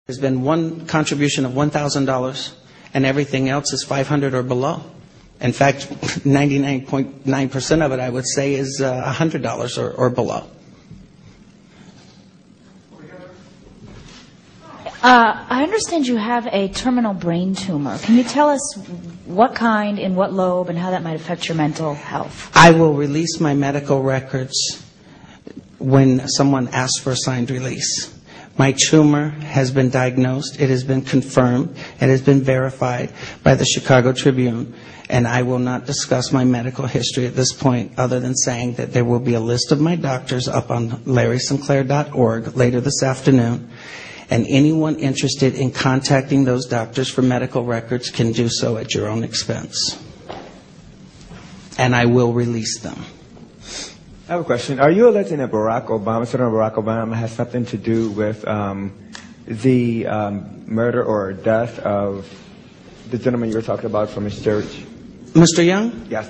There's been one contribution of $1,000, and everything else is $500 or below. In fact, 99.9% of it, I would say, is $100 or below. I understand you have a terminal brain tumor. Can you tell us what kind, in what lobe, and how that might affect your mental health? I will release my medical records when someone asks for a signed release. My tumor has been diagnosed, it has been confirmed, it has been verified by the Chicago Tribune, and I will not discuss my medical history at this point other than saying that there will be a list of my doctors up on larrysinclair.org later this afternoon, and anyone interested in contacting those doctors for medical records can do so at your own expense. And I will release them. I have a question. Are you alleging that Senator Barack Obama has something to do with the murder or death of the gentleman you were talking about from his church? Mr. Young? Yes.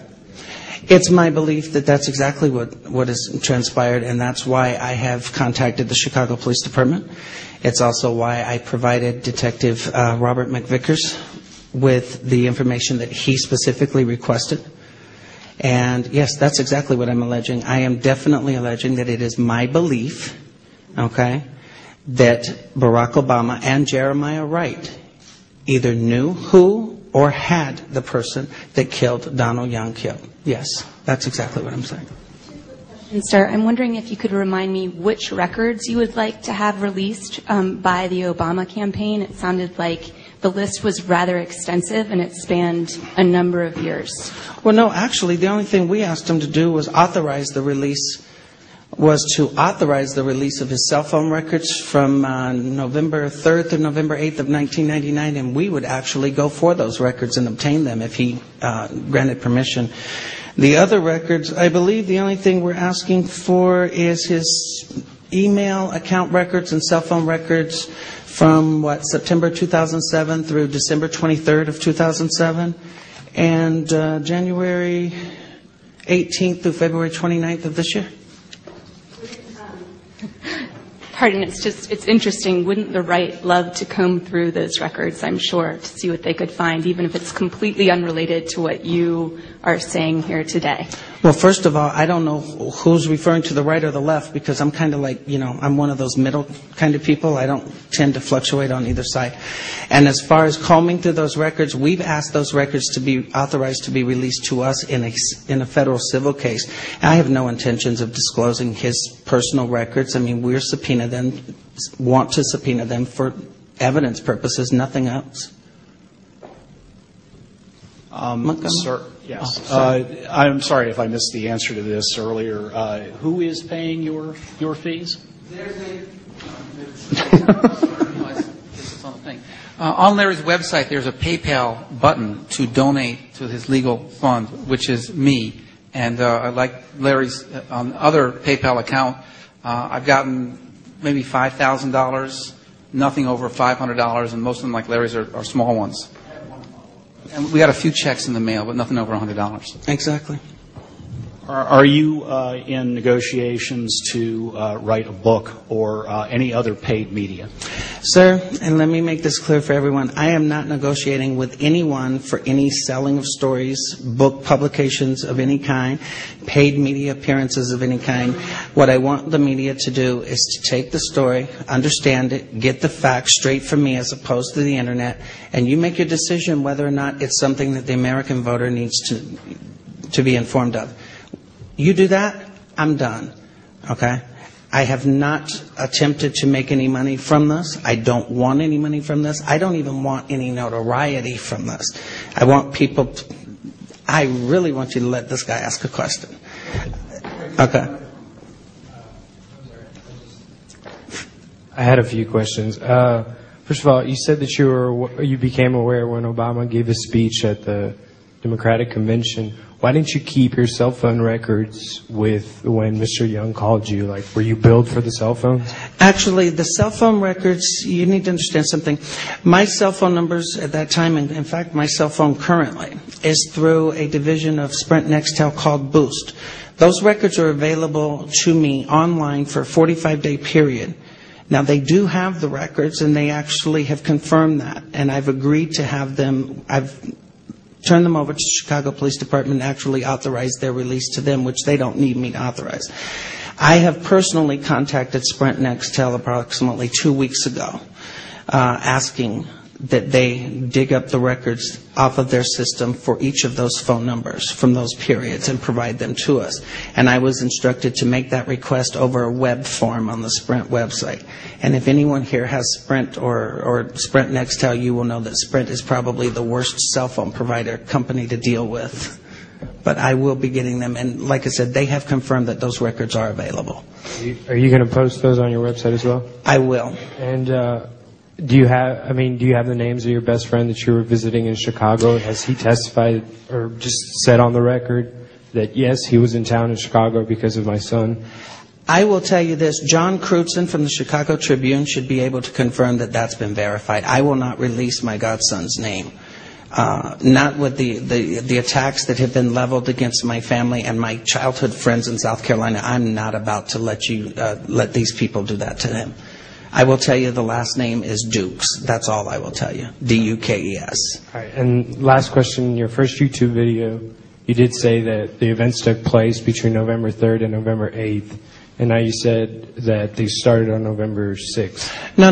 It's my belief that that's exactly what has transpired, and that's why I have contacted the Chicago Police Department. It's also why I provided Detective Robert McVickers with the information that he specifically requested. And yes, that's exactly what I'm alleging. I am definitely alleging that it is my belief, okay, that Barack Obama and Jeremiah Wright either knew who or had the person that killed Donald Young killed. Yes, that's exactly what I'm saying. Sir, I'm wondering if you could remind me which records you would like to have released by the Obama campaign. It sounded like the list was rather extensive and it spanned a number of years. Well, no, actually, the only thing we asked him to do was authorize the release of his cell phone records from November 3rd to November 8th of 1999, and we would actually go for those records and obtain them if he granted permission. The other records, I believe the only thing we're asking for is his email account records and cell phone records from, September 2007 through December 23rd of 2007, and January 18th through February 29th of this year. Pardon, it's interesting. Wouldn't the right love to comb through those records, I'm sure, to see what they could find, even if it's completely unrelated to what you are saying here today? Well, first of all, I don't know who's referring to the right or the left, because I'm kind of like, I'm one of those middle kind of people. I don't tend to fluctuate on either side. And as far as combing through those records, we've asked those records to be authorized to be released to us in a federal civil case. I have no intentions of disclosing his personal records. I mean, want to subpoena them for evidence purposes, nothing else. Sir, yes. I'm sorry if I missed the answer to this earlier. Who is paying your fees? On Larry's website, there's a PayPal button to donate to his legal fund, which is me. And like Larry's other PayPal account, I've gotten maybe $5,000, nothing over $500, and most of them, like Larry's, are small ones. And we got a few checks in the mail, but nothing over $100. Exactly. Are you in negotiations to write a book or any other paid media? Sir, and let me make this clear for everyone, I am not negotiating with anyone for any selling of stories, book publications of any kind, paid media appearances of any kind. What I want the media to do is to take the story, understand it, get the facts straight from me as opposed to the internet, and you make your decision whether or not it's something that the American voter needs to be informed of. You do that, I'm done. Okay? I have not attempted to make any money from this. I don't want any money from this. I don't even want any notoriety from this. I really want you to let this guy ask a question. Okay. I had a few questions. First of all, you said that you became aware when Obama gave his speech at the Democratic Convention. Why didn't you keep your cell phone records with when Mr. Young called you? Like, were you billed for the cell phones? Actually, the cell phone records, you need to understand something. My cell phone numbers at that time, and in fact my cell phone currently, is through a division of Sprint Nextel called Boost. Those records are available to me online for a 45-day period. Now, they do have the records, and they actually have confirmed that. And I've agreed to have them, I've turned them over to the Chicago Police Department and actually authorized their release to them, which they don't need me to authorize. I have personally contacted Sprint Nextel approximately 2 weeks ago, asking that they dig up the records off of their system for each of those phone numbers from those periods and provide them to us. And I was instructed to make that request over a web form on the Sprint website. And if anyone here has Sprint or Sprint Nextel, you will know that Sprint is probably the worst cell phone provider company to deal with. But I will be getting them, and like I said, they have confirmed that those records are available. Are you going to post those on your website as well? I will. And do you have the names of your best friend that you were visiting in Chicago? Has he testified or just said on the record that, yes, he was in town in Chicago because of my son? I will tell you this. John Crutzen from the Chicago Tribune should be able to confirm that that's been verified. I will not release my godson's name. Not with the attacks that have been leveled against my family and my childhood friends in South Carolina. I'm not about to let these people do that to him. I will tell you the last name is Dukes. That's all I will tell you. Dukes. All right. And last question. In your first YouTube video, you did say that the events took place between November 3rd and November 8th. And now you said that they started on November 6th. No.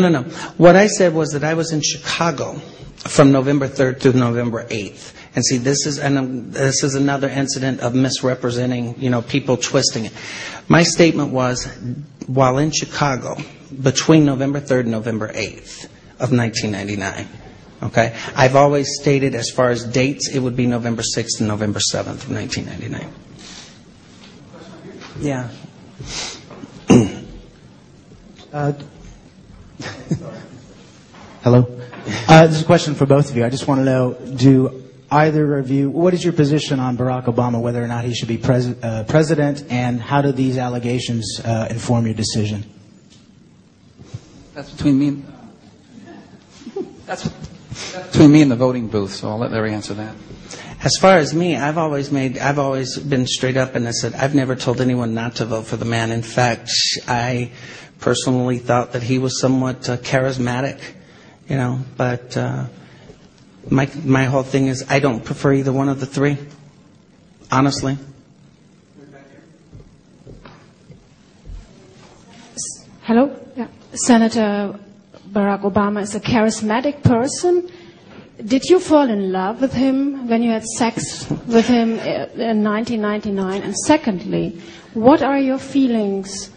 What I said was that I was in Chicago from November 3rd to November 8th. And see, this is another incident of misrepresenting, people twisting it. My statement was, while in Chicago, between November 3rd and November 8th of 1999. Okay? I've always stated, as far as dates, it would be November 6th and November 7th of 1999. Yeah. Hello. This is a question for both of you. I just want to know, do either of you, what is your position on Barack Obama, whether or not he should be president, and how do these allegations inform your decision? That's between me and the voting booth, so I'll let Larry answer that. As far as me, I've always been straight up, and I said I've never told anyone not to vote for the man. In fact, I personally thought that he was somewhat charismatic, but my whole thing is I don't prefer either one of the three, honestly. Hello? Yeah. Senator Barack Obama is a charismatic person. Did you fall in love with him when you had sex with him in 1999? And secondly, what are your feelings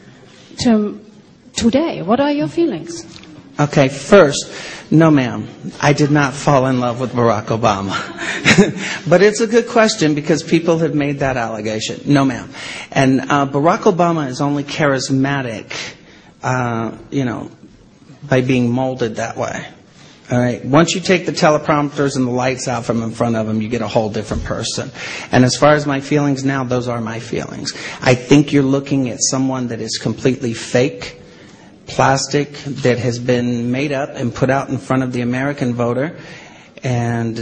today? What are your feelings? Okay, first, no ma'am, I did not fall in love with Barack Obama. But it's a good question because people have made that allegation. No ma'am. And Barack Obama is only charismatic, by being molded that way. All right. Once you take the teleprompters and the lights out from in front of him, you get a whole different person. And as far as my feelings now, those are my feelings. I think you're looking at someone that is completely fake, plastic, that has been made up and put out in front of the American voter, and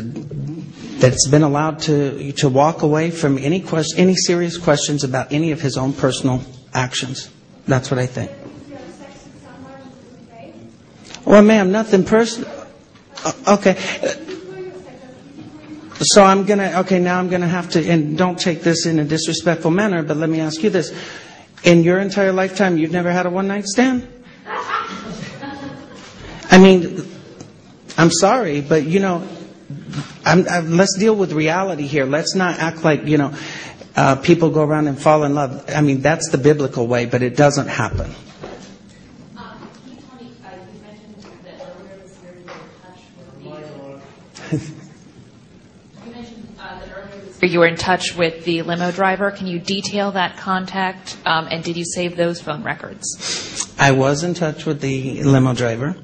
that's been allowed to walk away from any serious questions about any of his own personal actions. That's what I think. Well, ma'am, nothing personal. Okay. So now I'm going to have to, and don't take this in a disrespectful manner, but let me ask you this. In your entire lifetime, you've never had a one-night stand? I mean, I'm sorry, but, let's deal with reality here. Let's not act like, people go around and fall in love. I mean, that's the biblical way, but it doesn't happen. You were in touch with the limo driver. Can you detail that contact? And did you save those phone records? I was in touch with the limo driver,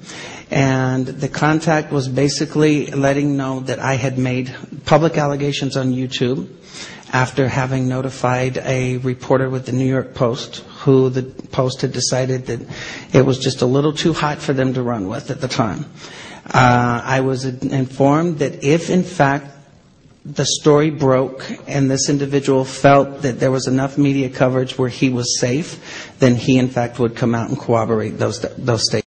and the contact was basically letting know that I had made public allegations on YouTube after having notified a reporter with the New York Post, who the Post had decided that it was just a little too hot for them to run with at the time. I was informed that if, in fact, the story broke and this individual felt that there was enough media coverage where he was safe, then he in fact would come out and corroborate those statements.